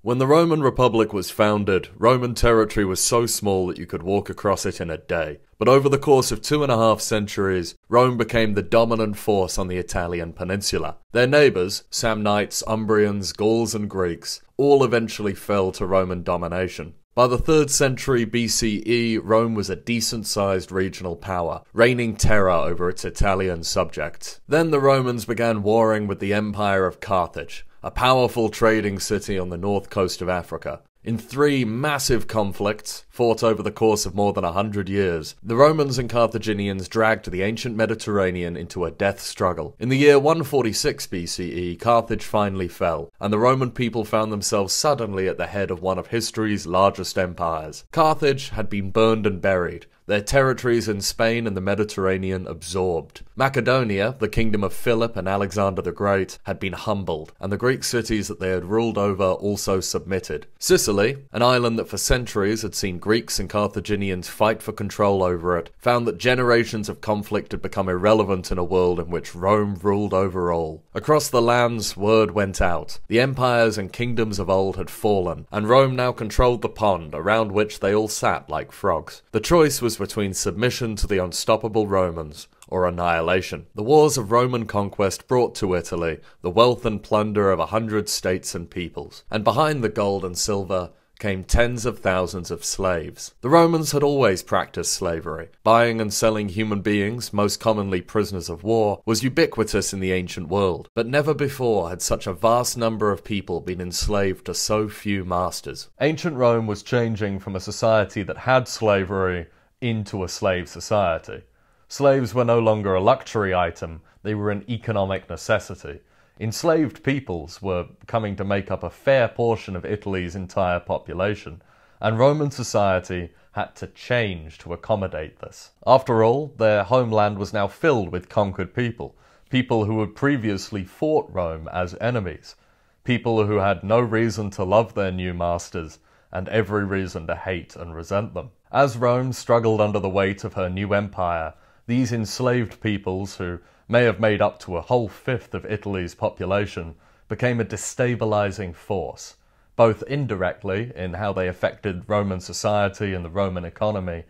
When the Roman Republic was founded, Roman territory was so small that you could walk across it in a day. But over the course of 2.5 centuries, Rome became the dominant force on the Italian peninsula. Their neighbours, Samnites, Umbrians, Gauls and Greeks, all eventually fell to Roman domination. By the 3rd century BCE, Rome was a decent-sized regional power, reigning terror over its Italian subjects. Then the Romans began warring with the Empire of Carthage, a powerful trading city on the north coast of Africa. In 3 massive conflicts, fought over the course of more than 100 years, the Romans and Carthaginians dragged the ancient Mediterranean into a death struggle. In the year 146 BCE, Carthage finally fell, and the Roman people found themselves suddenly at the head of one of history's largest empires. Carthage had been burned and buried, their territories in Spain and the Mediterranean absorbed. Macedonia, the kingdom of Philip and Alexander the Great, had been humbled, and the Greek cities that they had ruled over also submitted. Sicily, an island that for centuries had seen Greeks and Carthaginians fight for control over it, found that generations of conflict had become irrelevant in a world in which Rome ruled over all. Across the lands, word went out. The empires and kingdoms of old had fallen, and Rome now controlled the pond around which they all sat like frogs. The choice was between submission to the unstoppable Romans or annihilation. The wars of Roman conquest brought to Italy the wealth and plunder of 100 states and peoples, and behind the gold and silver came tens of thousands of slaves. The Romans had always practiced slavery. Buying and selling human beings, most commonly prisoners of war, was ubiquitous in the ancient world, but never before had such a vast number of people been enslaved to so few masters. Ancient Rome was changing from a society that had slavery into a slave society. Slaves were no longer a luxury item, they were an economic necessity. Enslaved peoples were coming to make up a fair portion of Italy's entire population, and Roman society had to change to accommodate this. After all, their homeland was now filled with conquered people, people who had previously fought Rome as enemies, people who had no reason to love their new masters, and every reason to hate and resent them. As Rome struggled under the weight of her new empire, these enslaved peoples, who may have made up to a whole fifth of Italy's population, became a destabilizing force, both indirectly in how they affected Roman society and the Roman economy,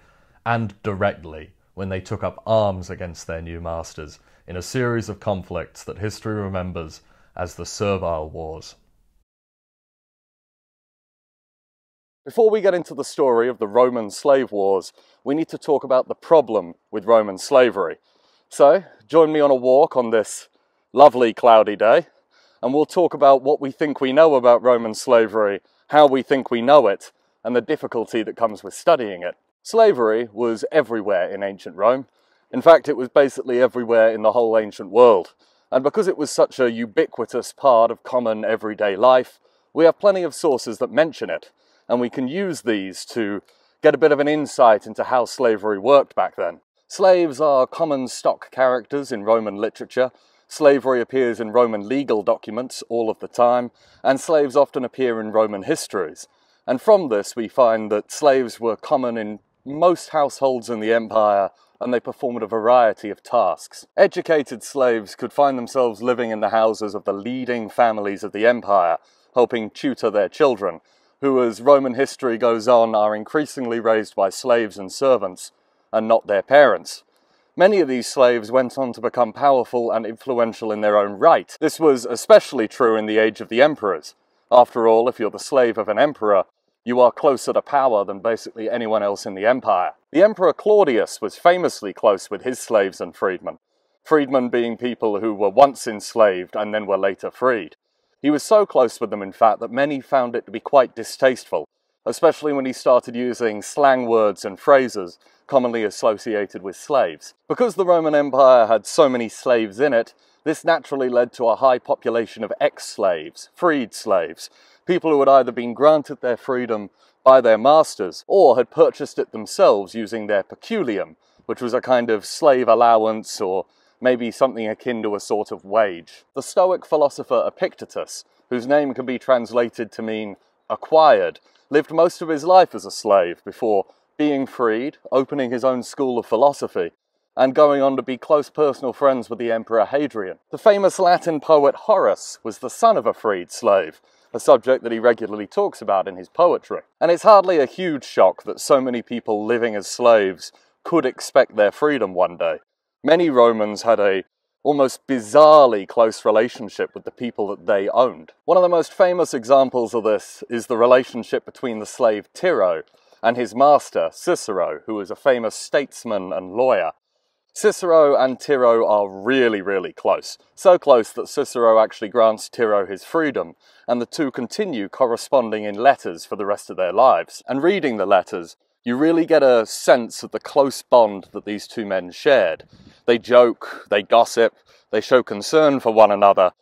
and directly when they took up arms against their new masters in a series of conflicts that history remembers as the Servile Wars. Before we get into the story of the Roman slave wars, we need to talk about the problem with Roman slavery. So, join me on a walk on this lovely cloudy day, and we'll talk about what we think we know about Roman slavery, how we think we know it, and the difficulty that comes with studying it. Slavery was everywhere in ancient Rome. In fact, it was basically everywhere in the whole ancient world. And because it was such a ubiquitous part of common everyday life, we have plenty of sources that mention it. And we can use these to get a bit of an insight into how slavery worked back then. Slaves are common stock characters in Roman literature. Slavery appears in Roman legal documents all of the time, and slaves often appear in Roman histories. And from this we find that slaves were common in most households in the empire, and they performed a variety of tasks. Educated slaves could find themselves living in the houses of the leading families of the empire, helping tutor their children, who, as Roman history goes on, are increasingly raised by slaves and servants, and not their parents. Many of these slaves went on to become powerful and influential in their own right. This was especially true in the age of the emperors. After all, if you're the slave of an emperor, you are closer to power than basically anyone else in the empire. The Emperor Claudius was famously close with his slaves and freedmen. Freedmen being people who were once enslaved and then were later freed. He was so close with them, in fact, that many found it to be quite distasteful, especially when he started using slang words and phrases commonly associated with slaves. Because the Roman Empire had so many slaves in it, this naturally led to a high population of ex-slaves, freed slaves, people who had either been granted their freedom by their masters or had purchased it themselves using their peculium, which was a kind of slave allowance or maybe something akin to a sort of wage. The Stoic philosopher Epictetus, whose name can be translated to mean acquired, lived most of his life as a slave before being freed, opening his own school of philosophy, and going on to be close personal friends with the Emperor Hadrian. The famous Latin poet Horace was the son of a freed slave, a subject that he regularly talks about in his poetry. And it's hardly a huge shock that so many people living as slaves could expect their freedom one day. Many Romans had a almost bizarrely close relationship with the people that they owned. One of the most famous examples of this is the relationship between the slave Tiro and his master, Cicero, who was a famous statesman and lawyer. Cicero and Tiro are really, really close. So close that Cicero actually grants Tiro his freedom, and the two continue corresponding in letters for the rest of their lives. And reading the letters, you really get a sense of the close bond that these two men shared. They joke, they gossip, they show concern for one another.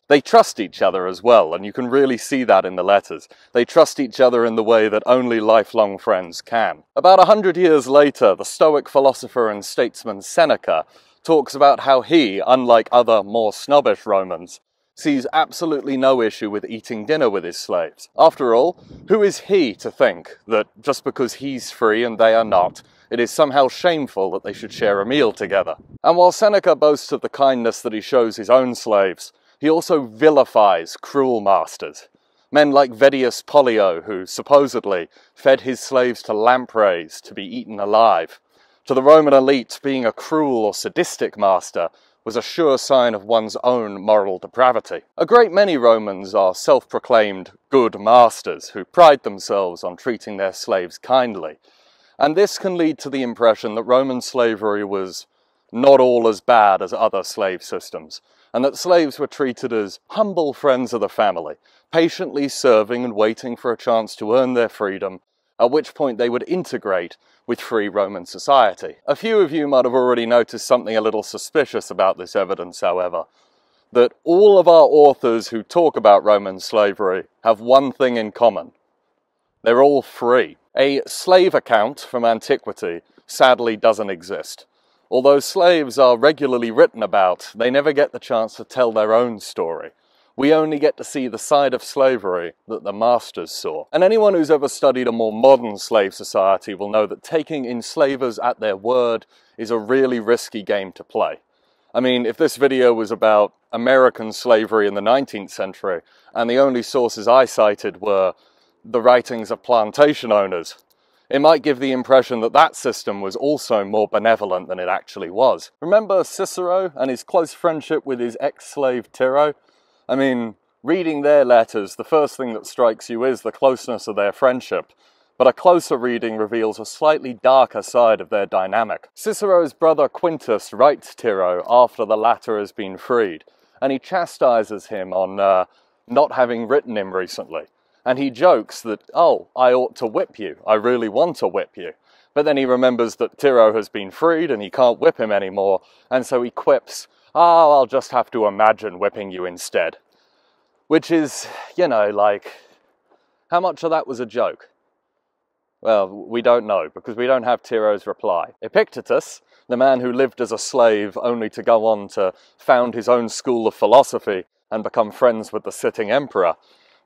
They trust each other as well, and you can really see that in the letters. They trust each other in the way that only lifelong friends can. About 100 years later, the Stoic philosopher and statesman Seneca talks about how he, unlike other more snobbish Romans, sees absolutely no issue with eating dinner with his slaves. After all, who is he to think that just because he's free and they are not, it is somehow shameful that they should share a meal together? And while Seneca boasts of the kindness that he shows his own slaves, he also vilifies cruel masters. Men like Vettius Pollio, who supposedly fed his slaves to lampreys to be eaten alive. To the Roman elite, being a cruel or sadistic master was a sure sign of one's own moral depravity. A great many Romans are self-proclaimed good masters who pride themselves on treating their slaves kindly. And this can lead to the impression that Roman slavery was not all as bad as other slave systems, and that slaves were treated as humble friends of the family, patiently serving and waiting for a chance to earn their freedom, at which point they would integrate with free Roman society. A few of you might have already noticed something a little suspicious about this evidence, however, that all of our authors who talk about Roman slavery have one thing in common. They're all free. A slave account from antiquity sadly doesn't exist. Although slaves are regularly written about, they never get the chance to tell their own story. We only get to see the side of slavery that the masters saw. And anyone who's ever studied a more modern slave society will know that taking enslavers at their word is a really risky game to play. I mean, if this video was about American slavery in the 19th century, and the only sources I cited were the writings of plantation owners, it might give the impression that that system was also more benevolent than it actually was. Remember Cicero and his close friendship with his ex-slave Tiro? I mean, reading their letters, the first thing that strikes you is the closeness of their friendship, but a closer reading reveals a slightly darker side of their dynamic. Cicero's brother Quintus writes Tiro after the latter has been freed, and he chastises him on not having written him recently. And he jokes that, oh, I ought to whip you, I really want to whip you. But then he remembers that Tiro has been freed and he can't whip him anymore, and so he quips, oh, I'll just have to imagine whipping you instead. Which is, you know, like, how much of that was a joke? Well, we don't know, because we don't have Tiro's reply. Epictetus, the man who lived as a slave only to go on to found his own school of philosophy and become friends with the sitting emperor,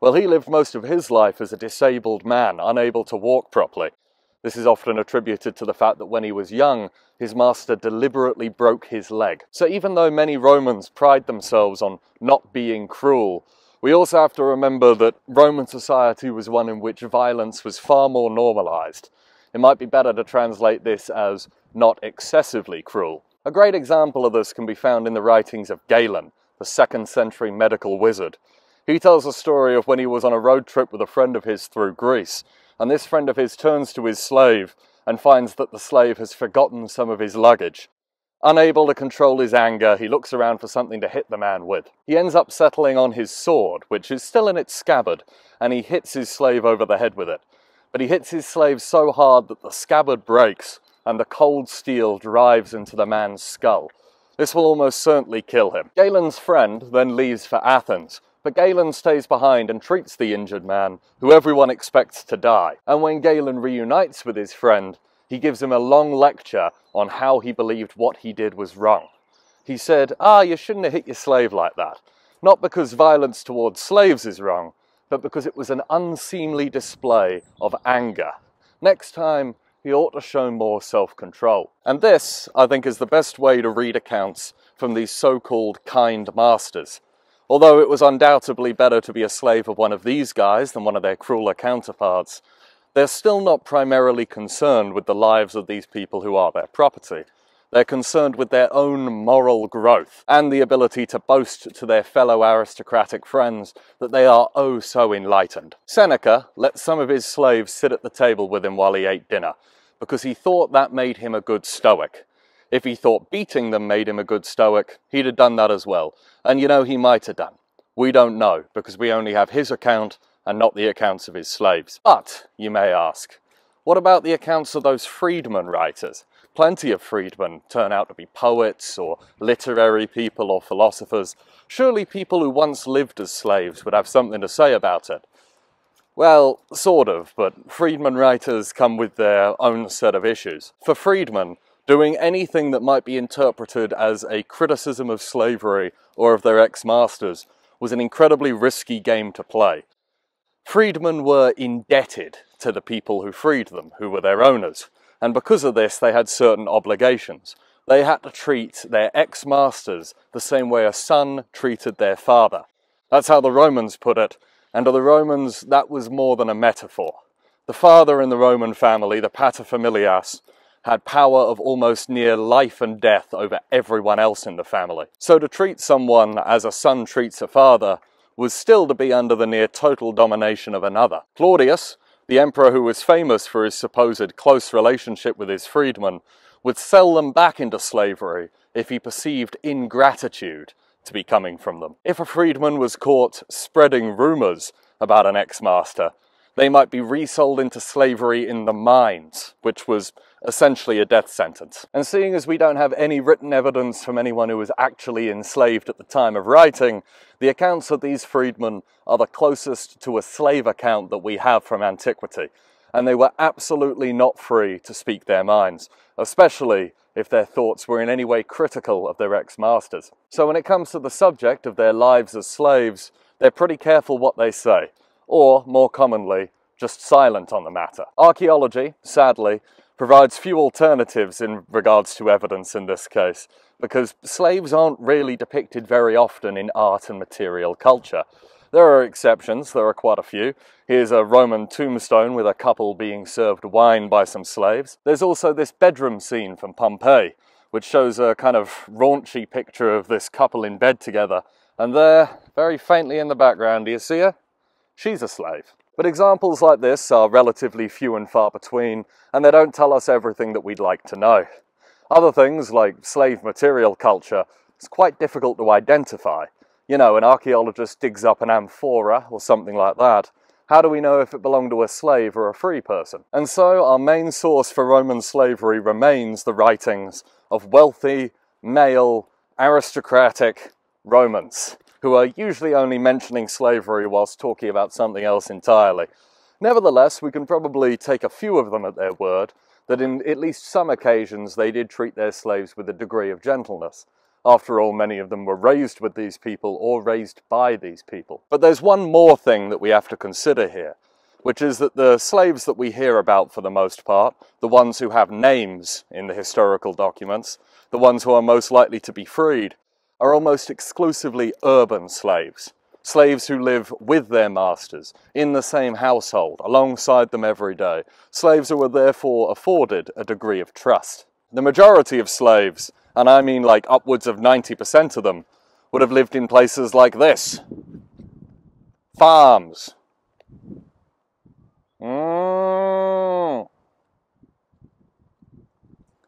well, he lived most of his life as a disabled man, unable to walk properly. This is often attributed to the fact that when he was young, his master deliberately broke his leg. So even though many Romans pride themselves on not being cruel, we also have to remember that Roman society was one in which violence was far more normalized. It might be better to translate this as not excessively cruel. A great example of this can be found in the writings of Galen, the 2nd century medical wizard. He tells a story of when he was on a road trip with a friend of his through Greece, and this friend of his turns to his slave and finds that the slave has forgotten some of his luggage. Unable to control his anger, he looks around for something to hit the man with. He ends up settling on his sword, which is still in its scabbard, and he hits his slave over the head with it. But he hits his slave so hard that the scabbard breaks, and the cold steel drives into the man's skull. This will almost certainly kill him. Galen's friend then leaves for Athens, but Galen stays behind and treats the injured man, who everyone expects to die. And when Galen reunites with his friend, he gives him a long lecture on how he believed what he did was wrong. He said, you shouldn't have hit your slave like that. Not because violence towards slaves is wrong, but because it was an unseemly display of anger. Next time, he ought to show more self-control. And this, I think, is the best way to read accounts from these so-called kind masters. Although it was undoubtedly better to be a slave of one of these guys than one of their crueler counterparts, they're still not primarily concerned with the lives of these people who are their property. They're concerned with their own moral growth and the ability to boast to their fellow aristocratic friends that they are oh so enlightened. Seneca let some of his slaves sit at the table with him while he ate dinner, because he thought that made him a good Stoic. If he thought beating them made him a good Stoic, he'd have done that as well. And you know, he might have done. We don't know, because we only have his account and not the accounts of his slaves. But, you may ask, what about the accounts of those freedmen writers? Plenty of freedmen turn out to be poets, or literary people, or philosophers. Surely people who once lived as slaves would have something to say about it. Well, sort of, but freedmen writers come with their own set of issues. For freedmen, doing anything that might be interpreted as a criticism of slavery or of their ex-masters was an incredibly risky game to play. Freedmen were indebted to the people who freed them, who were their owners, and because of this they had certain obligations. They had to treat their ex-masters the same way a son treated their father. That's how the Romans put it, and to the Romans that was more than a metaphor. The father in the Roman family, the paterfamilias, had power of almost near life and death over everyone else in the family. So to treat someone as a son treats a father was still to be under the near total domination of another. Claudius, the emperor who was famous for his supposed close relationship with his freedmen, would sell them back into slavery if he perceived ingratitude to be coming from them. If a freedman was caught spreading rumours about an ex-master, they might be resold into slavery in the mines, which was essentially a death sentence. And seeing as we don't have any written evidence from anyone who was actually enslaved at the time of writing, the accounts of these freedmen are the closest to a slave account that we have from antiquity, and they were absolutely not free to speak their minds, especially if their thoughts were in any way critical of their ex-masters. So when it comes to the subject of their lives as slaves, they're pretty careful what they say, or, more commonly, just silent on the matter. Archaeology, sadly, provides few alternatives in regards to evidence in this case, because slaves aren't really depicted very often in art and material culture. There are exceptions, there are quite a few. Here's a Roman tombstone with a couple being served wine by some slaves. There's also this bedroom scene from Pompeii, which shows a kind of raunchy picture of this couple in bed together. And there, very faintly in the background, do you see her? She's a slave. But examples like this are relatively few and far between, and they don't tell us everything that we'd like to know. Other things, like slave material culture, it's quite difficult to identify. You know, an archaeologist digs up an amphora or something like that. How do we know if it belonged to a slave or a free person? And so our main source for Roman slavery remains the writings of wealthy, male, aristocratic Romans, who are usually only mentioning slavery whilst talking about something else entirely. Nevertheless, we can probably take a few of them at their word, that in at least some occasions they did treat their slaves with a degree of gentleness. After all, many of them were raised with these people or raised by these people. But there's one more thing that we have to consider here, which is that the slaves that we hear about for the most part, the ones who have names in the historical documents, the ones who are most likely to be freed, are almost exclusively urban slaves. Slaves who live with their masters, in the same household, alongside them every day. Slaves who are therefore afforded a degree of trust. The majority of slaves, and I mean like upwards of 90% of them, would have lived in places like this. Farms.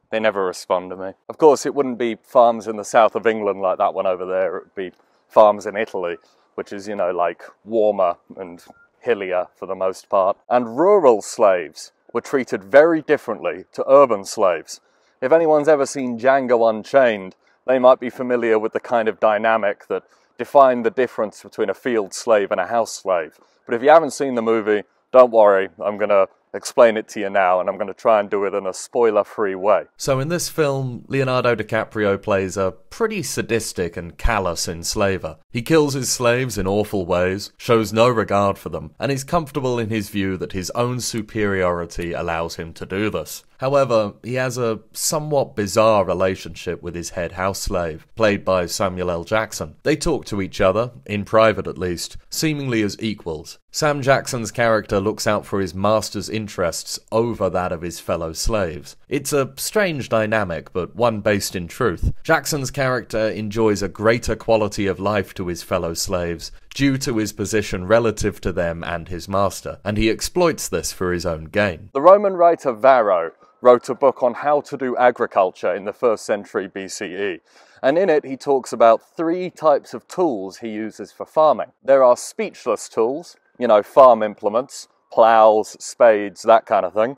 They never respond to me. Of course, it wouldn't be farms in the south of England like that one over there. It would be farms in Italy, which is, you know, like warmer and hillier for the most part. And rural slaves were treated very differently to urban slaves. If anyone's ever seen Django Unchained, they might be familiar with the kind of dynamic that defined the difference between a field slave and a house slave. But if you haven't seen the movie, don't worry, I'm going to explain it to you now, and I'm going to try and do it in a spoiler-free way. So in this film, Leonardo DiCaprio plays a pretty sadistic and callous enslaver. He kills his slaves in awful ways, shows no regard for them, and is comfortable in his view that his own superiority allows him to do this. However, he has a somewhat bizarre relationship with his head house slave, played by Samuel L. Jackson. They talk to each other, in private at least, seemingly as equals. Sam Jackson's character looks out for his master's interests over that of his fellow slaves. It's a strange dynamic, but one based in truth. Jackson's character enjoys a greater quality of life to his fellow slaves, due to his position relative to them and his master, and he exploits this for his own gain. The Roman writer Varro wrote a book on how to do agriculture in the 1st century BCE, and in it he talks about 3 types of tools he uses for farming. There are speechless tools, farm implements, plows, spades, that kind of thing.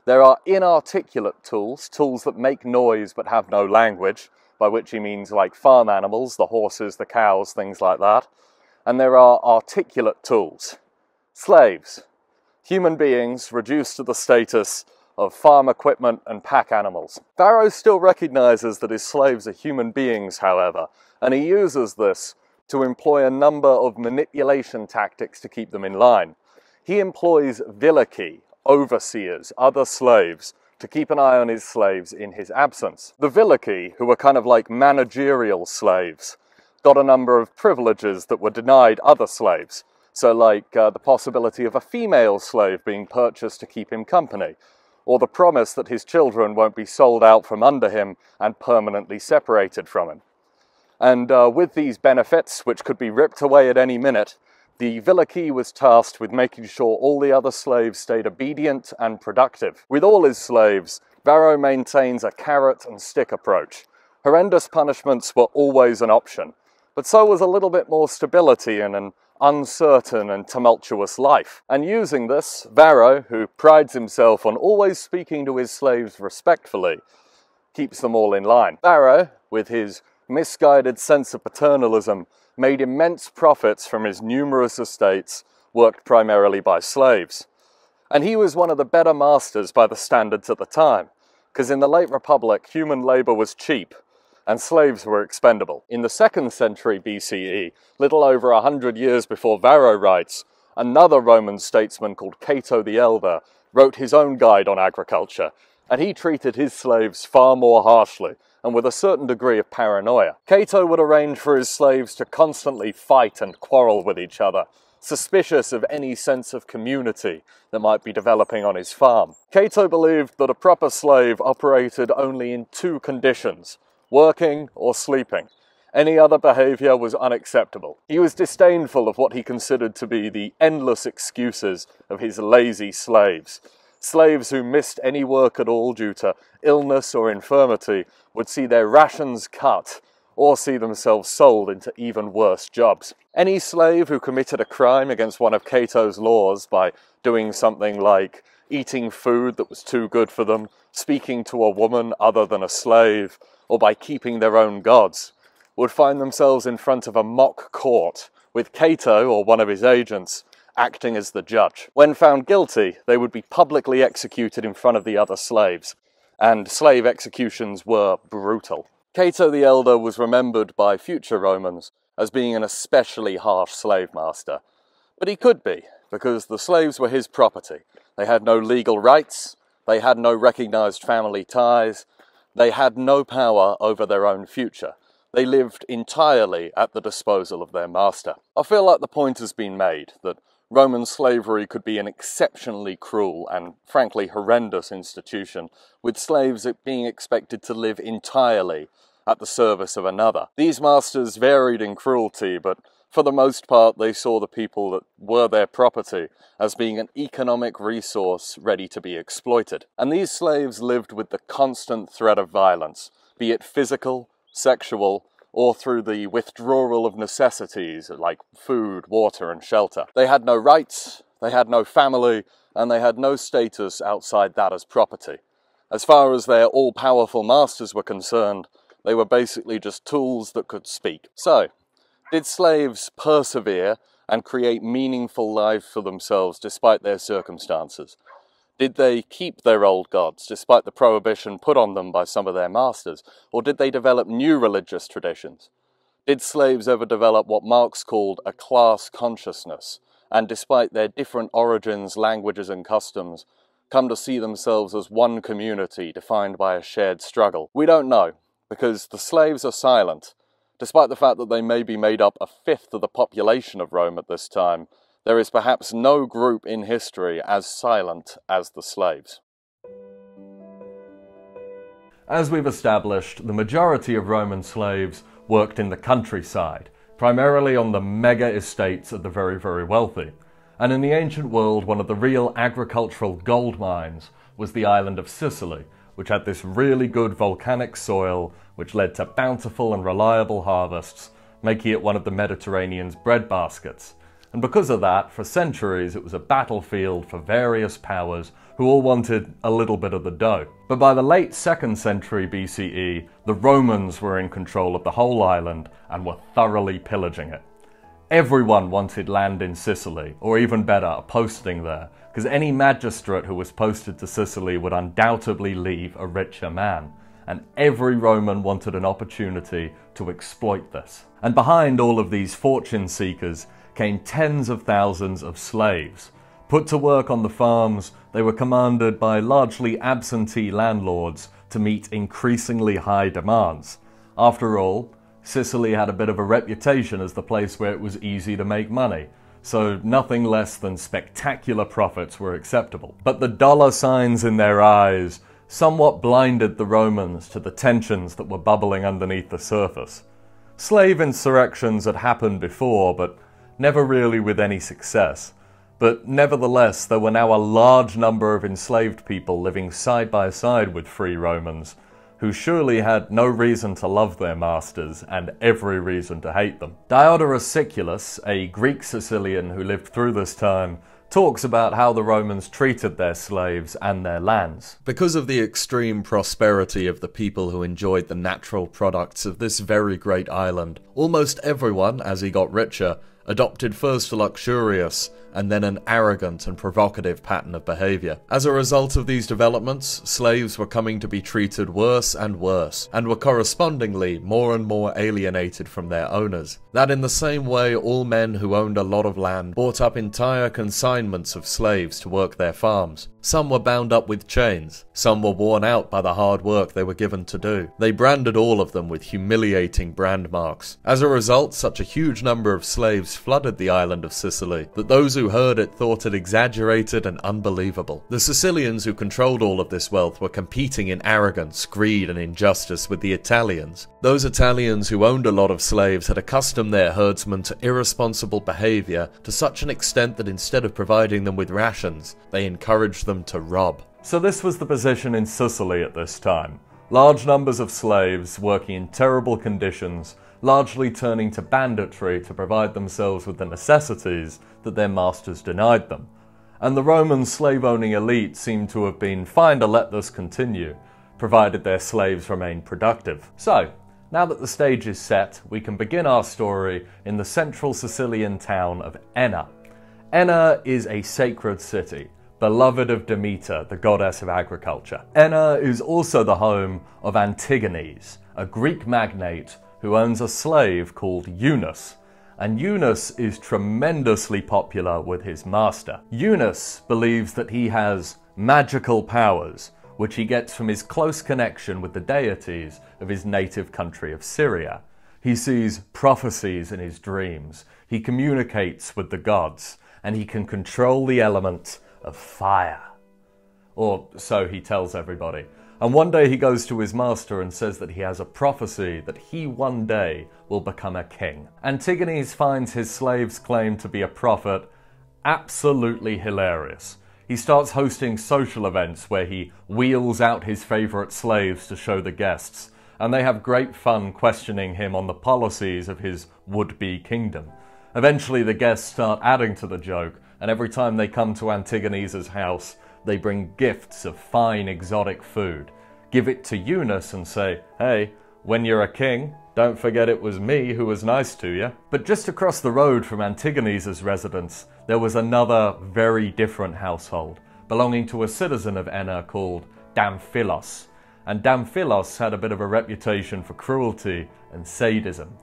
There are inarticulate tools, tools that make noise but have no language, by which he means like farm animals, the horses, the cows, things like that. And there are articulate tools, slaves, human beings reduced to the status of farm equipment and pack animals. Varro still recognizes that his slaves are human beings, however, and he uses this to employ a number of manipulation tactics to keep them in line. He employs vilici, overseers, other slaves, to keep an eye on his slaves in his absence. The vilici, who were kind of like managerial slaves, got a number of privileges that were denied other slaves. So like the possibility of a female slave being purchased to keep him company, or the promise that his children won't be sold out from under him and permanently separated from him. And with these benefits, which could be ripped away at any minute, the vilici was tasked with making sure all the other slaves stayed obedient and productive. With all his slaves, Varro maintains a carrot and stick approach. Horrendous punishments were always an option, but so was a little bit more stability in an uncertain and tumultuous life. And using this, Varro, who prides himself on always speaking to his slaves respectfully, keeps them all in line. Varro, with his misguided sense of paternalism, made immense profits from his numerous estates, worked primarily by slaves. And he was one of the better masters by the standards at the time, because in the late Republic, human labor was cheap, and slaves were expendable. In the 2nd century BCE, little over 100 years before Varro writes, another Roman statesman called Cato the Elder wrote his own guide on agriculture, and he treated his slaves far more harshly, and with a certain degree of paranoia. Cato would arrange for his slaves to constantly fight and quarrel with each other, suspicious of any sense of community that might be developing on his farm. Cato believed that a proper slave operated only in 2 conditions, working or sleeping. Any other behavior was unacceptable. He was disdainful of what he considered to be the endless excuses of his lazy slaves. Slaves who missed any work at all due to illness or infirmity would see their rations cut or see themselves sold into even worse jobs. Any slave who committed a crime against one of Cato's laws by doing something like eating food that was too good for them, speaking to a woman other than a slave, or by keeping their own gods, would find themselves in front of a mock court, with Cato or one of his agents acting as the judge. When found guilty, they would be publicly executed in front of the other slaves, and slave executions were brutal. Cato the Elder was remembered by future Romans as being an especially harsh slave master, but he could be, because the slaves were his property. They had no legal rights, they had no recognized family ties, they had no power over their own future. They lived entirely at the disposal of their master. I feel like the point has been made that Roman slavery could be an exceptionally cruel and, frankly, horrendous institution, with slaves being expected to live entirely at the service of another. These masters varied in cruelty, but for the most part they saw the people that were their property as being an economic resource ready to be exploited. And these slaves lived with the constant threat of violence, be it physical, sexual, or through the withdrawal of necessities like food, water, and shelter. They had no rights, they had no family, and they had no status outside that as property. As far as their all-powerful masters were concerned, they were basically just tools that could speak. So, did slaves persevere and create meaningful lives for themselves despite their circumstances? Did they keep their old gods, despite the prohibition put on them by some of their masters, or did they develop new religious traditions? Did slaves ever develop what Marx called a class consciousness, and despite their different origins, languages and customs, come to see themselves as one community defined by a shared struggle? We don't know, because the slaves are silent. Despite the fact that they maybe made up a fifth of the population of Rome at this time, there is perhaps no group in history as silent as the slaves. As we've established, the majority of Roman slaves worked in the countryside, primarily on the mega estates of the very, very wealthy. And in the ancient world, one of the real agricultural gold mines was the island of Sicily, which had this really good volcanic soil, which led to bountiful and reliable harvests, making it one of the Mediterranean's breadbaskets. And because of that, for centuries, it was a battlefield for various powers who all wanted a little bit of the dough. But by the late 2nd century BCE, the Romans were in control of the whole island and were thoroughly pillaging it. Everyone wanted land in Sicily, or even better, a posting there, because any magistrate who was posted to Sicily would undoubtedly leave a richer man. And every Roman wanted an opportunity to exploit this. And behind all of these fortune seekers came tens of thousands of slaves. Put to work on the farms, they were commanded by largely absentee landlords to meet increasingly high demands. After all, Sicily had a bit of a reputation as the place where it was easy to make money, so nothing less than spectacular profits were acceptable. But the dollar signs in their eyes somewhat blinded the Romans to the tensions that were bubbling underneath the surface. Slave insurrections had happened before, but never really with any success. But nevertheless, there were now a large number of enslaved people living side by side with free Romans, who surely had no reason to love their masters and every reason to hate them. Diodorus Siculus, a Greek Sicilian who lived through this time, talks about how the Romans treated their slaves and their lands. Because of the extreme prosperity of the people who enjoyed the natural products of this very great island, almost everyone, as he got richer, adopted first a luxurious and then an arrogant and provocative pattern of behaviour. As a result of these developments, slaves were coming to be treated worse and worse, and were correspondingly more and more alienated from their owners. That in the same way all men who owned a lot of land bought up entire consignments of slaves to work their farms. Some were bound up with chains, some were worn out by the hard work they were given to do. They branded all of them with humiliating brand marks. As a result, such a huge number of slaves flooded the island of Sicily that those who heard it thought it exaggerated and unbelievable. The Sicilians who controlled all of this wealth were competing in arrogance, greed and injustice with the Italians. Those Italians who owned a lot of slaves had accustomed their herdsmen to irresponsible behaviour to such an extent that instead of providing them with rations, they encouraged them to rob. So this was the position in Sicily at this time. Large numbers of slaves working in terrible conditions, largely turning to banditry to provide themselves with the necessities that their masters denied them. And the Roman slave-owning elite seemed to have been fine to let this continue, provided their slaves remained productive. So, now that the stage is set, we can begin our story in the central Sicilian town of Enna. Enna is a sacred city, beloved of Demeter, the goddess of agriculture. Enna is also the home of Antigenes, a Greek magnate who owns a slave called Eunice. And Eunice is tremendously popular with his master. Eunice believes that he has magical powers, which he gets from his close connection with the deities of his native country of Syria. He sees prophecies in his dreams, he communicates with the gods, and he can control the element of fire. Or so he tells everybody. And one day he goes to his master and says that he has a prophecy that he one day will become a king. Antigenes finds his slave's claim to be a prophet absolutely hilarious. He starts hosting social events where he wheels out his favourite slaves to show the guests, and they have great fun questioning him on the policies of his would-be kingdom. Eventually the guests start adding to the joke, and every time they come to Antigenes' house, they bring gifts of fine exotic food, give it to Eunice and say, hey, when you're a king, don't forget it was me who was nice to you. But just across the road from Antigenes' residence, there was another very different household, belonging to a citizen of Enna called Damphilos. And Damphilos had a bit of a reputation for cruelty and sadism.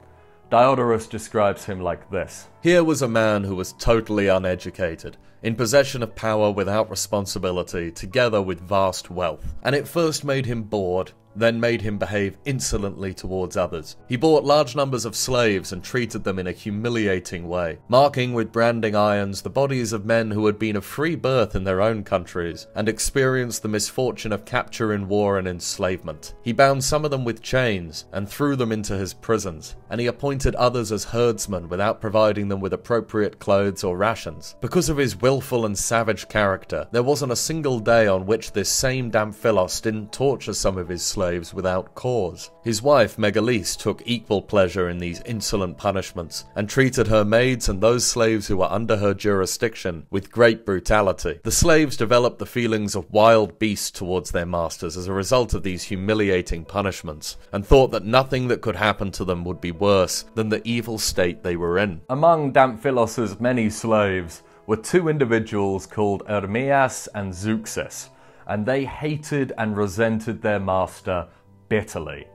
Diodorus describes him like this. Here was a man who was totally uneducated, in possession of power without responsibility, together with vast wealth. And it first made him bored, then made him behave insolently towards others. He bought large numbers of slaves and treated them in a humiliating way, marking with branding irons the bodies of men who had been of free birth in their own countries and experienced the misfortune of capture in war and enslavement. He bound some of them with chains and threw them into his prisons, and he appointed others as herdsmen without providing them with appropriate clothes or rations. Because of his willful and savage character, there wasn't a single day on which this same Damphilos didn't torture some of his slaves without cause. His wife Megalese took equal pleasure in these insolent punishments and treated her maids and those slaves who were under her jurisdiction with great brutality. The slaves developed the feelings of wild beasts towards their masters as a result of these humiliating punishments, and thought that nothing that could happen to them would be worse than the evil state they were in. Among Damphilos's many slaves were two individuals called Ermias and Zeuxis, and they hated and resented their master bitterly.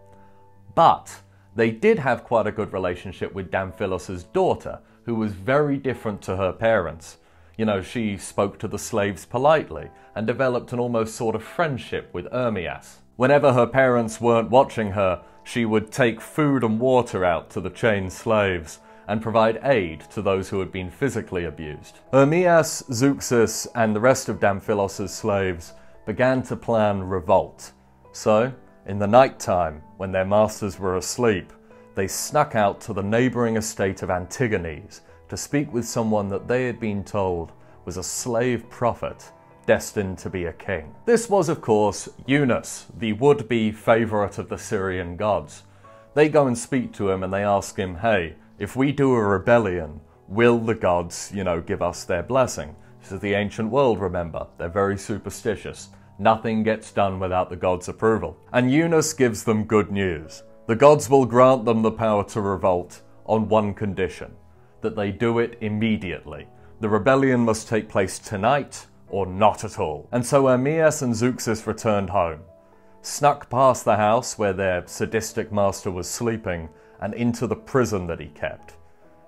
But they did have quite a good relationship with Damphilos's daughter, who was very different to her parents. You know, she spoke to the slaves politely and developed an almost sort of friendship with Ermias. Whenever her parents weren't watching her, she would take food and water out to the chained slaves and provide aid to those who had been physically abused. Ermias, Zeuxis, and the rest of Damphilos's slaves began to plan revolt. So, in the night time, when their masters were asleep, they snuck out to the neighbouring estate of Antigones to speak with someone that they had been told was a slave prophet destined to be a king. This was, of course, Eunice, the would-be favourite of the Syrian gods. They go and speak to him and they ask him, hey, if we do a rebellion, will the gods, give us their blessing? This is the ancient world, remember. They're very superstitious. Nothing gets done without the gods' approval. And Eunice gives them good news. The gods will grant them the power to revolt on one condition, that they do it immediately. The rebellion must take place tonight or not at all. And so Ermias and Zeuxis returned home, snuck past the house where their sadistic master was sleeping and into the prison that he kept.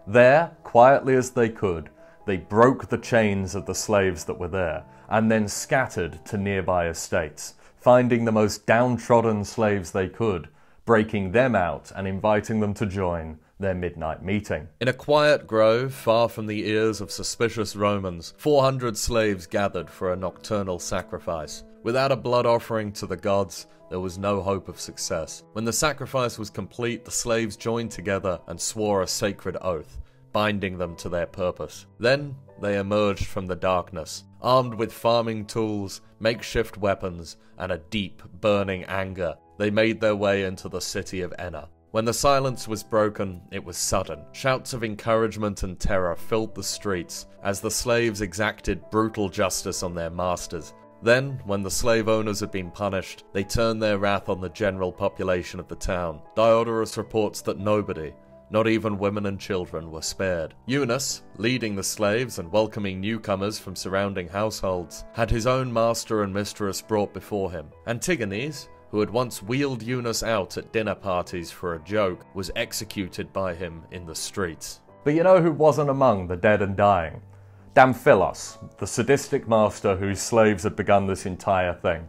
There, quietly as they could, they broke the chains of the slaves that were there, and then scattered to nearby estates, finding the most downtrodden slaves they could, breaking them out and inviting them to join their midnight meeting. In a quiet grove, far from the ears of suspicious Romans, 400 slaves gathered for a nocturnal sacrifice. Without a blood offering to the gods, there was no hope of success. When the sacrifice was complete, the slaves joined together and swore a sacred oath, binding them to their purpose. Then they emerged from the darkness, armed with farming tools, makeshift weapons, and a deep, burning anger. They made their way into the city of Enna. When the silence was broken, it was sudden. Shouts of encouragement and terror filled the streets as the slaves exacted brutal justice on their masters. Then, when the slave owners had been punished, they turned their wrath on the general population of the town. Diodorus reports that nobody, not even women and children, were spared. Eunice, leading the slaves and welcoming newcomers from surrounding households, had his own master and mistress brought before him. Antigones, who had once wheeled Eunice out at dinner parties for a joke, was executed by him in the streets. But you know who wasn't among the dead and dying? Damphilos, the sadistic master whose slaves had begun this entire thing.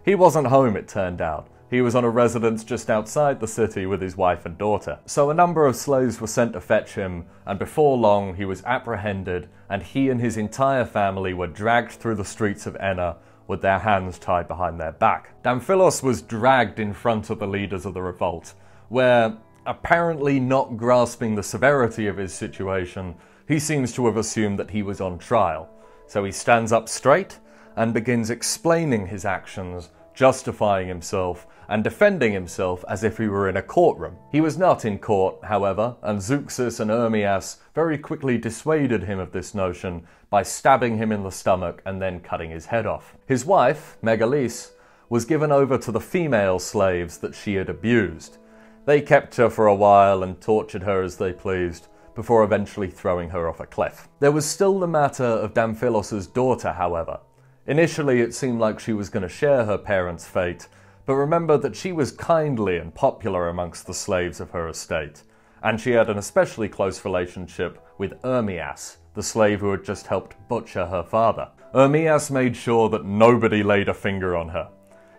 He wasn't home, it turned out. He was on a residence just outside the city with his wife and daughter. So a number of slaves were sent to fetch him, and before long he was apprehended, and he and his entire family were dragged through the streets of Enna with their hands tied behind their back. Damphilos was dragged in front of the leaders of the revolt, where, apparently not grasping the severity of his situation, he seems to have assumed that he was on trial. So he stands up straight and begins explaining his actions, justifying himself, and defending himself as if he were in a courtroom. He was not in court, however, and Zeuxis and Ermias very quickly dissuaded him of this notion by stabbing him in the stomach and then cutting his head off. His wife, Megalese, was given over to the female slaves that she had abused. They kept her for a while and tortured her as they pleased, before eventually throwing her off a cliff. There was still the matter of Damphilos's daughter, however. Initially, it seemed like she was going to share her parents' fate, but remember that she was kindly and popular amongst the slaves of her estate, and she had an especially close relationship with Ermias, the slave who had just helped butcher her father. Ermias made sure that nobody laid a finger on her.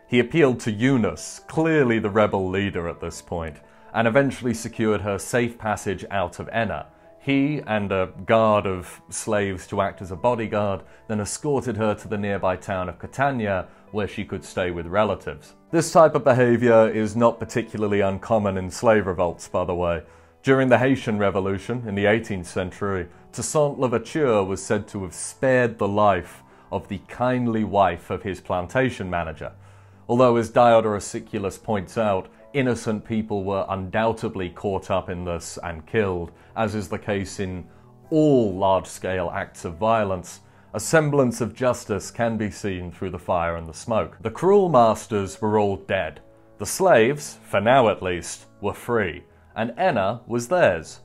He appealed to Eunice, clearly the rebel leader at this point, and eventually secured her safe passage out of Enna. He and a guard of slaves to act as a bodyguard then escorted her to the nearby town of Catania, where she could stay with relatives. This type of behavior is not particularly uncommon in slave revolts, by the way. During the Haitian Revolution in the 18th century, Toussaint Louverture was said to have spared the life of the kindly wife of his plantation manager. Although, as Diodorus Siculus points out, innocent people were undoubtedly caught up in this and killed, as is the case in all large-scale acts of violence, a semblance of justice can be seen through the fire and the smoke. The cruel masters were all dead. The slaves, for now at least, were free, and Enna was theirs.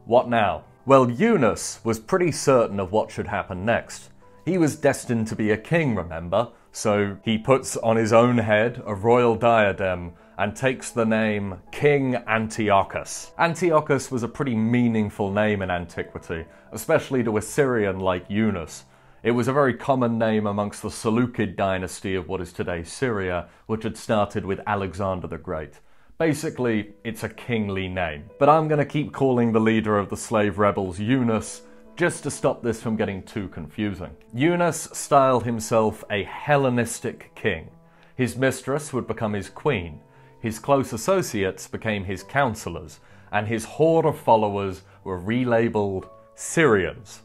What now? Well, Eunice was pretty certain of what should happen next. He was destined to be a king, remember? So he puts on his own head a royal diadem and takes the name King Antiochus. Antiochus was a pretty meaningful name in antiquity, especially to a Syrian like Eunice. It was a very common name amongst the Seleucid dynasty of what is today Syria, which had started with Alexander the Great. Basically, it's a kingly name. But I'm going to keep calling the leader of the slave rebels Eunice, just to stop this from getting too confusing. Eunice styled himself a Hellenistic king. His mistress would become his queen, his close associates became his counselors, and his horde of followers were relabeled Syrians.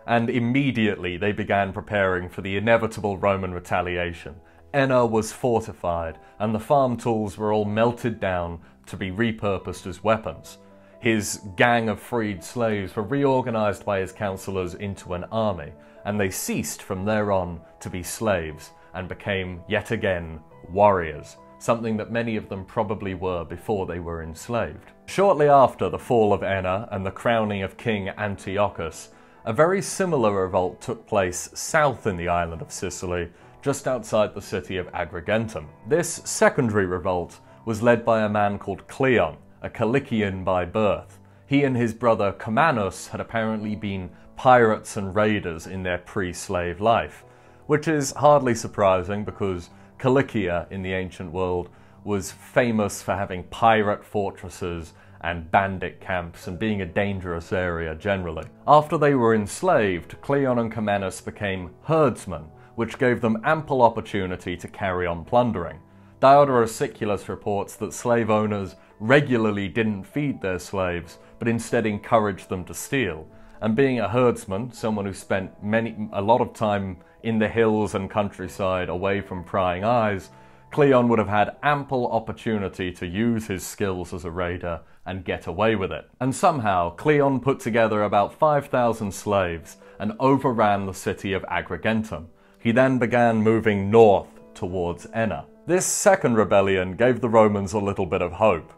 And immediately they began preparing for the inevitable Roman retaliation. Enna was fortified, and the farm tools were all melted down to be repurposed as weapons. His gang of freed slaves were reorganized by his counselors into an army, and they ceased from there on to be slaves and became, yet again, warriors, something that many of them probably were before they were enslaved. Shortly after the fall of Enna and the crowning of King Antiochus, a very similar revolt took place south in the island of Sicily, just outside the city of Agrigentum. This secondary revolt was led by a man called Cleon, a Cilician by birth. He and his brother Commanus had apparently been pirates and raiders in their pre-slave life, which is hardly surprising because Cilicia in the ancient world was famous for having pirate fortresses and bandit camps and being a dangerous area generally. After they were enslaved, Cleon and Commanus became herdsmen, which gave them ample opportunity to carry on plundering. Diodorus Siculus reports that slave owners regularly didn't feed their slaves, but instead encouraged them to steal. And being a herdsman, someone who spent a lot of time in the hills and countryside away from prying eyes, Cleon would have had ample opportunity to use his skills as a raider and get away with it. And somehow, Cleon put together about 5,000 slaves and overran the city of Agrigentum. He then began moving north towards Enna. This second rebellion gave the Romans a little bit of hope.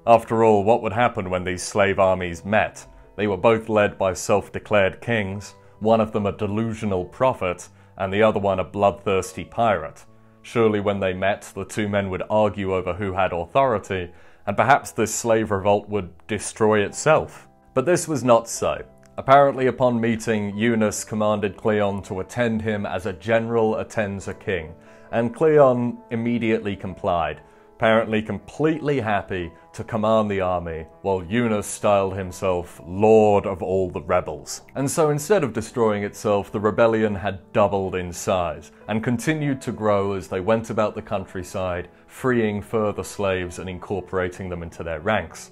After all, what would happen when these slave armies met? They were both led by self-declared kings, one of them a delusional prophet, and the other one a bloodthirsty pirate. Surely when they met, the two men would argue over who had authority, and perhaps this slave revolt would destroy itself. But this was not so. Apparently upon meeting, Eunice commanded Cleon to attend him as a general attends a king, and Cleon immediately complied, apparently completely happy to command the army, while Eunice styled himself Lord of all the rebels. And so instead of destroying itself, the rebellion had doubled in size, and continued to grow as they went about the countryside, freeing further slaves and incorporating them into their ranks.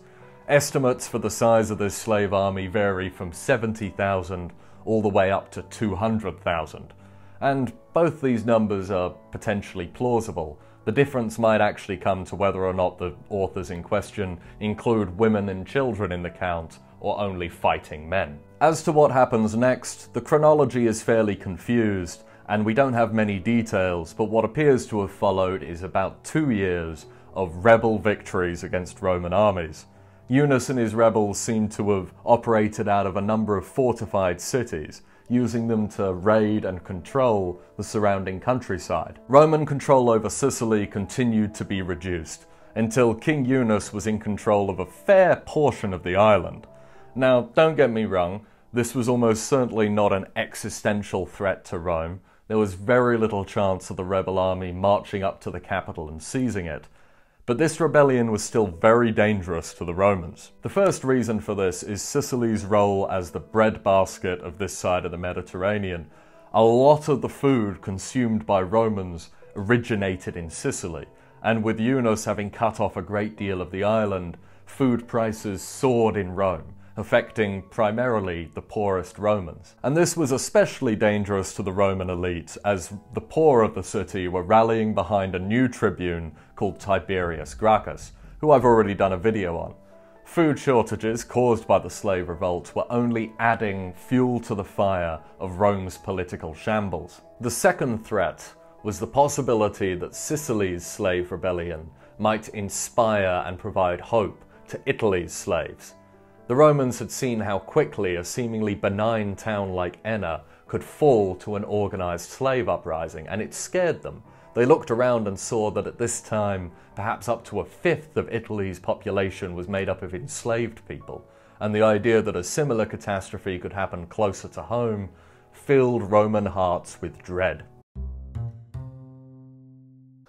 Estimates for the size of this slave army vary from 70,000 all the way up to 200,000. And both these numbers are potentially plausible. The difference might actually come to whether or not the authors in question include women and children in the count, or only fighting men. As to what happens next, the chronology is fairly confused, and we don't have many details, but what appears to have followed is about 2 years of rebel victories against Roman armies. Eunice and his rebels seem to have operated out of a number of fortified cities, using them to raid and control the surrounding countryside. Roman control over Sicily continued to be reduced, until King Eunice was in control of a fair portion of the island. Now, don't get me wrong, this was almost certainly not an existential threat to Rome. There was very little chance of the rebel army marching up to the capital and seizing it. But this rebellion was still very dangerous to the Romans. The first reason for this is Sicily's role as the breadbasket of this side of the Mediterranean. A lot of the food consumed by Romans originated in Sicily, and with Eunice having cut off a great deal of the island, food prices soared in Rome, affecting primarily the poorest Romans. And this was especially dangerous to the Roman elite, as the poor of the city were rallying behind a new tribune called Tiberius Gracchus, who I've already done a video on. Food shortages caused by the slave revolt were only adding fuel to the fire of Rome's political shambles. The second threat was the possibility that Sicily's slave rebellion might inspire and provide hope to Italy's slaves. The Romans had seen how quickly a seemingly benign town like Enna could fall to an organized slave uprising, and it scared them. They looked around and saw that at this time, perhaps up to a fifth of Italy's population was made up of enslaved people, and the idea that a similar catastrophe could happen closer to home filled Roman hearts with dread.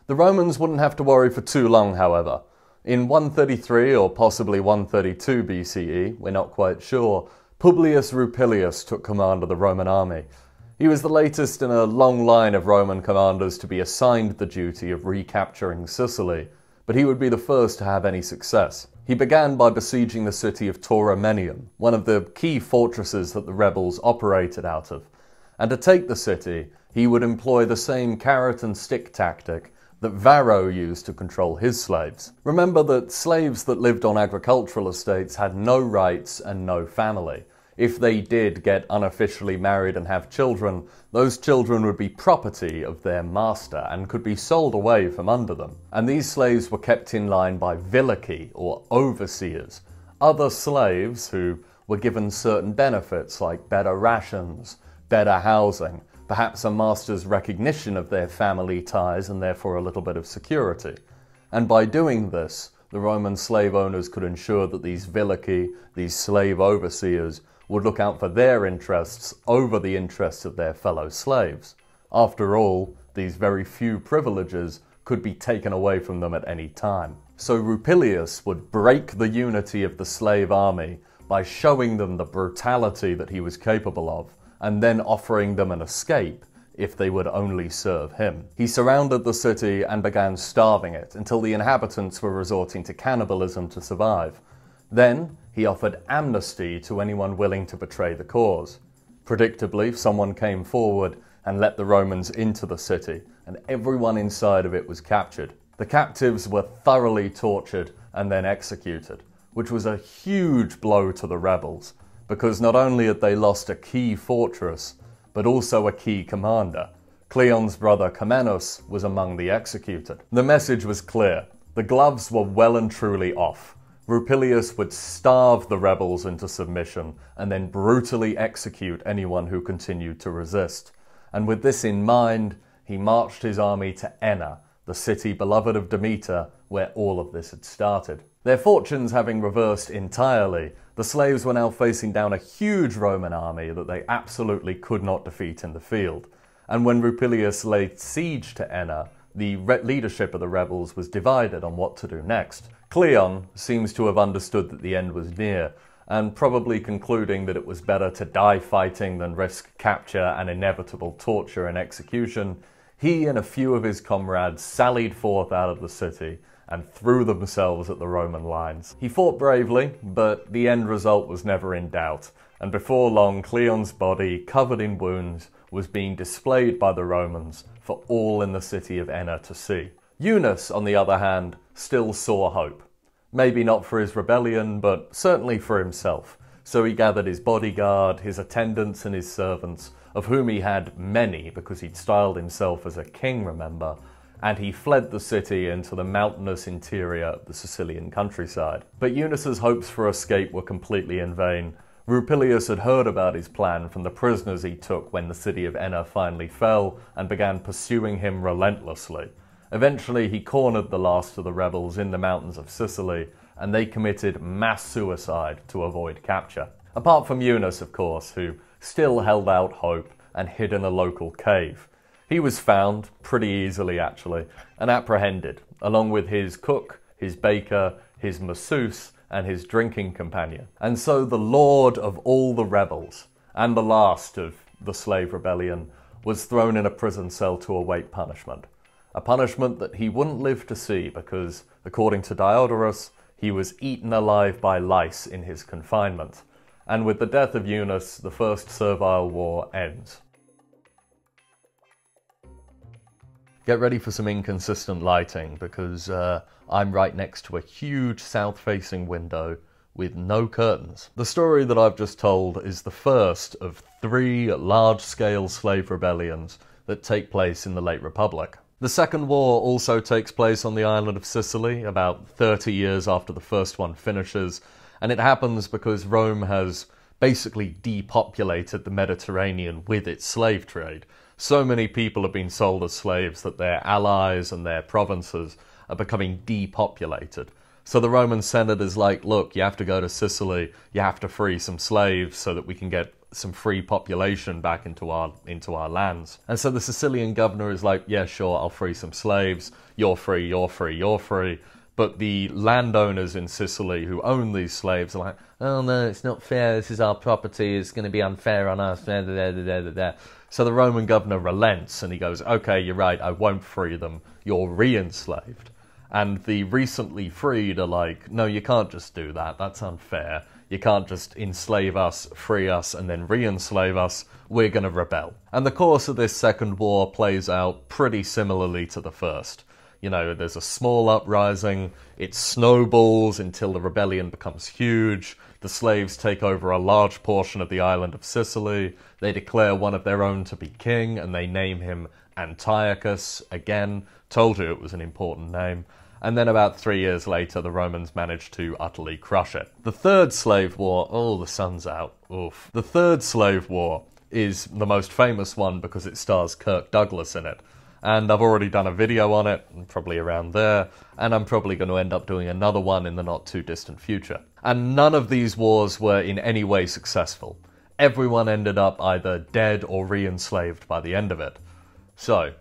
The Romans wouldn't have to worry for too long, however. In 133 or possibly 132 BCE, we're not quite sure, Publius Rupilius took command of the Roman army. He was the latest in a long line of Roman commanders to be assigned the duty of recapturing Sicily, but he would be the first to have any success. He began by besieging the city of Tauromenium, one of the key fortresses that the rebels operated out of. And to take the city, he would employ the same carrot and stick tactic that Varro used to control his slaves. Remember that slaves that lived on agricultural estates had no rights and no family. If they did get unofficially married and have children, those children would be property of their master and could be sold away from under them. And these slaves were kept in line by vilici, or overseers, other slaves who were given certain benefits like better rations, better housing, perhaps a master's recognition of their family ties and therefore a little bit of security. And by doing this, the Roman slave owners could ensure that these vilici, these slave overseers, would look out for their interests over the interests of their fellow slaves. After all, these very few privileges could be taken away from them at any time. So Rupilius would break the unity of the slave army by showing them the brutality that he was capable of, and then offering them an escape if they would only serve him. He surrounded the city and began starving it until the inhabitants were resorting to cannibalism to survive. Then he offered amnesty to anyone willing to betray the cause. Predictably, someone came forward and let the Romans into the city, and everyone inside of it was captured. The captives were thoroughly tortured and then executed, which was a huge blow to the rebels, because not only had they lost a key fortress, but also a key commander. Cleon's brother Comnenus was among the executed. The message was clear. The gloves were well and truly off. Rupilius would starve the rebels into submission and then brutally execute anyone who continued to resist. And with this in mind, he marched his army to Enna, the city beloved of Demeter, where all of this had started. Their fortunes having reversed entirely, the slaves were now facing down a huge Roman army that they absolutely could not defeat in the field. And when Rupilius laid siege to Enna, the leadership of the rebels was divided on what to do next. Cleon seems to have understood that the end was near, and probably concluding that it was better to die fighting than risk capture and inevitable torture and execution, he and a few of his comrades sallied forth out of the city and threw themselves at the Roman lines. He fought bravely, but the end result was never in doubt, and before long Cleon's body, covered in wounds, was being displayed by the Romans for all in the city of Enna to see. Eunice, on the other hand, still saw hope. Maybe not for his rebellion, but certainly for himself. So he gathered his bodyguard, his attendants and his servants, of whom he had many because he'd styled himself as a king, remember, and he fled the city into the mountainous interior of the Sicilian countryside. But Eunice's hopes for escape were completely in vain. Rupilius had heard about his plan from the prisoners he took when the city of Enna finally fell and began pursuing him relentlessly. Eventually he cornered the last of the rebels in the mountains of Sicily, and they committed mass suicide to avoid capture. Apart from Eunice, of course, who still held out hope and hid in a local cave. He was found, pretty easily actually, and apprehended, along with his cook, his baker, his masseuse, and his drinking companion. And so the lord of all the rebels, and the last of the slave rebellion, was thrown in a prison cell to await punishment. A punishment that he wouldn't live to see because, according to Diodorus, he was eaten alive by lice in his confinement. And with the death of Eunice, the First Servile War ends. Get ready for some inconsistent lighting because I'm right next to a huge south-facing window with no curtains. The story that I've just told is the first of 3 large-scale slave rebellions that take place in the late Republic. The Second War also takes place on the island of Sicily, about 30 years after the first one finishes, and it happens because Rome has basically depopulated the Mediterranean with its slave trade. So many people have been sold as slaves that their allies and their provinces are becoming depopulated. So the Roman Senate is like, look, you have to go to Sicily, you have to free some slaves so that we can get some free population back into our lands. And so the Sicilian governor is like, yeah, sure, I'll free some slaves, you're free, you're free, you're free. But the landowners in Sicily who own these slaves are like, oh no, it's not fair, this is our property, it's going to be unfair on us, da, da, da, da, da, da. So the Roman governor relents and he goes, okay, you're right, I won't free them, you're re-enslaved. And the recently freed are like, no, you can't just do that, that's unfair. You can't just enslave us, free us, and then re-enslave us. We're going to rebel. And the course of this Second War plays out pretty similarly to the first. You know, there's a small uprising, it snowballs until the rebellion becomes huge, the slaves take over a large portion of the island of Sicily, they declare one of their own to be king, and they name him Antiochus, again, told you it was an important name. And then about 3 years later, the Romans managed to utterly crush it. The Third Slave War, oh, the sun's out, oof. The Third Slave War is the most famous one because it stars Kirk Douglas in it. And I've already done a video on it, probably around there, and I'm probably going to end up doing another one in the not too distant future. And none of these wars were in any way successful. Everyone ended up either dead or re-enslaved by the end of it. So,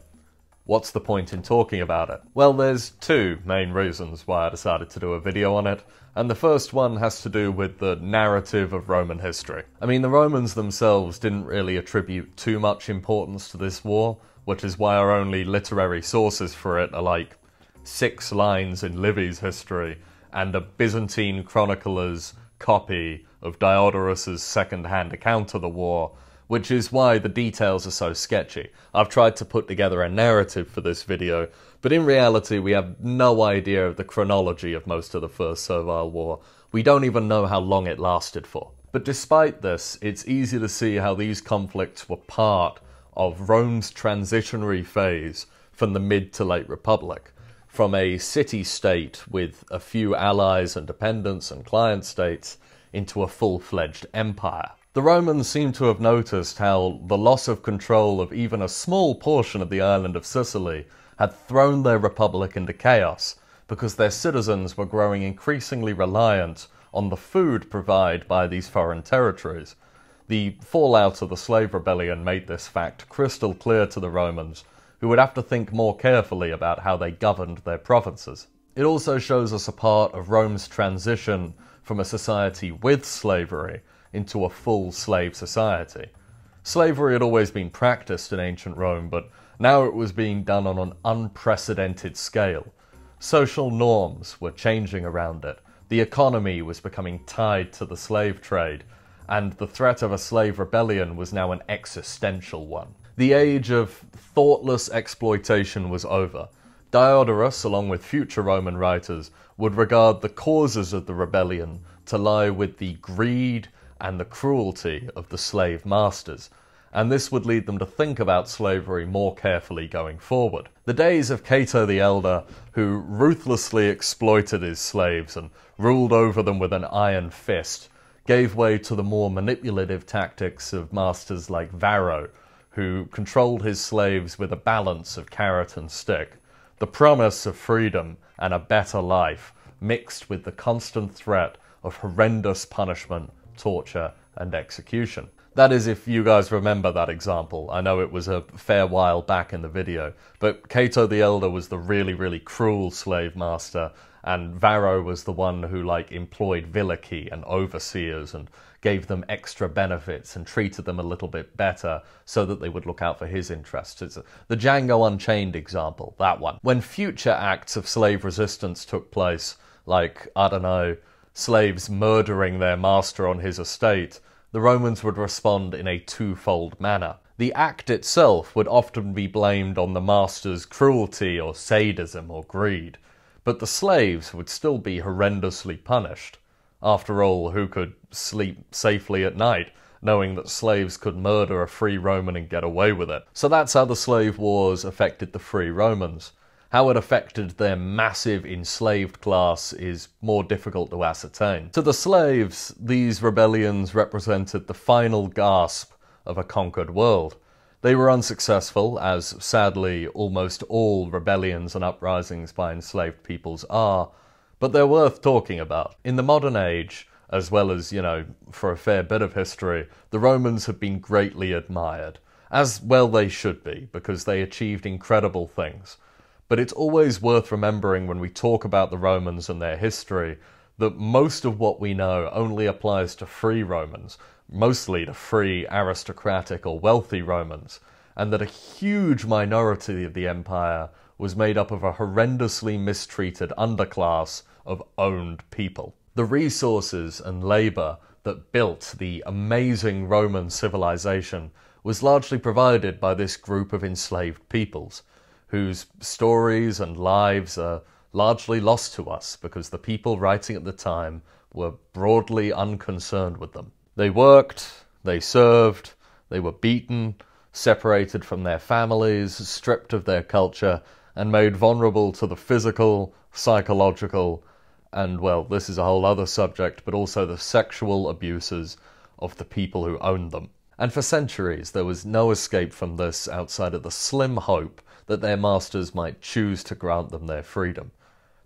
what's the point in talking about it? Well, there's 2 main reasons why I decided to do a video on it, and the first one has to do with the narrative of Roman history. I mean, the Romans themselves didn't really attribute too much importance to this war, which is why our only literary sources for it are like 6 lines in Livy's history and a Byzantine chronicler's copy of Diodorus's second-hand account of the war, which is why the details are so sketchy. I've tried to put together a narrative for this video, but in reality we have no idea of the chronology of most of the First Servile War. We don't even know how long it lasted for. But despite this, it's easy to see how these conflicts were part of Rome's transitionary phase from the mid to late Republic, from a city-state with a few allies and dependents and client states into a full-fledged empire. The Romans seem to have noticed how the loss of control of even a small portion of the island of Sicily had thrown their republic into chaos, because their citizens were growing increasingly reliant on the food provided by these foreign territories. The fallout of the slave rebellion made this fact crystal clear to the Romans, who would have to think more carefully about how they governed their provinces. It also shows us a part of Rome's transition from a society with slavery into a full slave society. Slavery had always been practiced in ancient Rome, but now it was being done on an unprecedented scale. Social norms were changing around it, the economy was becoming tied to the slave trade, and the threat of a slave rebellion was now an existential one. The age of thoughtless exploitation was over. Diodorus, along with future Roman writers, would regard the causes of the rebellion to lie with the greed and the cruelty of the slave masters, and this would lead them to think about slavery more carefully going forward. The days of Cato the Elder, who ruthlessly exploited his slaves and ruled over them with an iron fist, gave way to the more manipulative tactics of masters like Varro, who controlled his slaves with a balance of carrot and stick, the promise of freedom and a better life, mixed with the constant threat of horrendous punishment, torture, and execution. That is, if you guys remember that example. I know it was a fair while back in the video, but Cato the Elder was the really, really cruel slave master, and Varro was the one who, like, employed vilici and overseers and gave them extra benefits and treated them a little bit better so that they would look out for his interests. It's the Django Unchained example, that one. When future acts of slave resistance took place, like, I don't know, slaves murdering their master on his estate, the Romans would respond in a twofold manner. The act itself would often be blamed on the master's cruelty or sadism or greed, but the slaves would still be horrendously punished. After all, who could sleep safely at night, knowing that slaves could murder a free Roman and get away with it? So that's how the slave wars affected the free Romans. How it affected their massive enslaved class is more difficult to ascertain. To the slaves, these rebellions represented the final gasp of a conquered world. They were unsuccessful, as sadly almost all rebellions and uprisings by enslaved peoples are, but they're worth talking about. In the modern age, as well as, for a fair bit of history, the Romans have been greatly admired. As well they should be, because they achieved incredible things. But it's always worth remembering when we talk about the Romans and their history that most of what we know only applies to free Romans, mostly to free, aristocratic or wealthy Romans, and that a huge minority of the empire was made up of a horrendously mistreated underclass of owned people. The resources and labour that built the amazing Roman civilization was largely provided by this group of enslaved peoples, whose stories and lives are largely lost to us because the people writing at the time were broadly unconcerned with them. They worked, they served, they were beaten, separated from their families, stripped of their culture, and made vulnerable to the physical, psychological, and, well, this is a whole other subject, but also the sexual abuses of the people who owned them. And for centuries, there was no escape from this outside of the slim hope that their masters might choose to grant them their freedom.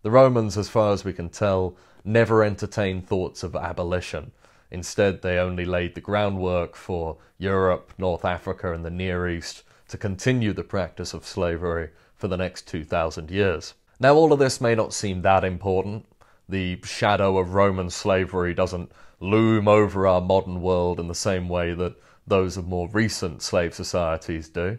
The Romans, as far as we can tell, never entertained thoughts of abolition. Instead, they only laid the groundwork for Europe, North Africa, and the Near East to continue the practice of slavery for the next 2,000 years. Now, all of this may not seem that important. The shadow of Roman slavery doesn't loom over our modern world in the same way that those of more recent slave societies do.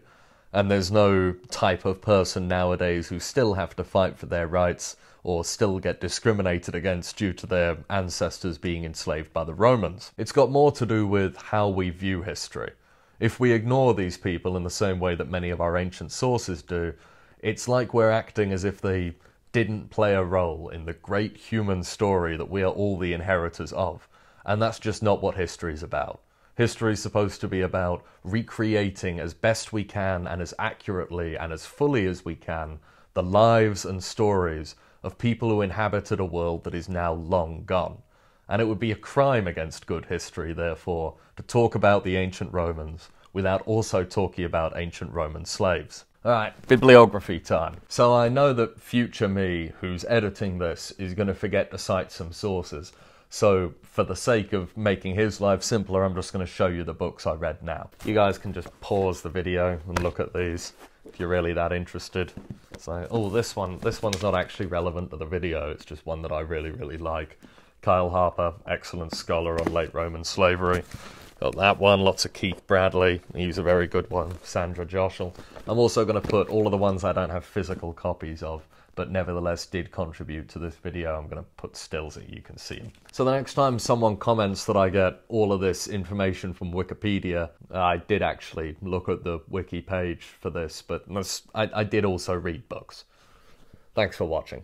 And there's no type of person nowadays who still have to fight for their rights or still get discriminated against due to their ancestors being enslaved by the Romans. It's got more to do with how we view history. If we ignore these people in the same way that many of our ancient sources do, it's like we're acting as if they didn't play a role in the great human story that we are all the inheritors of. And that's just not what history is about. History is supposed to be about recreating as best we can and as accurately and as fully as we can the lives and stories of people who inhabited a world that is now long gone. And it would be a crime against good history, therefore, to talk about the ancient Romans without also talking about ancient Roman slaves. Alright, bibliography time. So I know that future me, who's editing this, is going to forget to cite some sources. So, for the sake of making his life simpler, I'm just going to show you the books I read now. You guys can just pause the video and look at these if you're really that interested. So, oh, this one's not actually relevant to the video, it's just one that I really, really like. Kyle Harper, excellent scholar on late Roman slavery. Got that one, lots of Keith Bradley, he's a very good one. Sandra Joshel. I'm also going to put all of the ones I don't have physical copies of, but nevertheless did contribute to this video. I'm going to put stills that you can see them. So the next time someone comments that I get all of this information from Wikipedia, I did actually look at the wiki page for this, but I did also read books. Thanks for watching.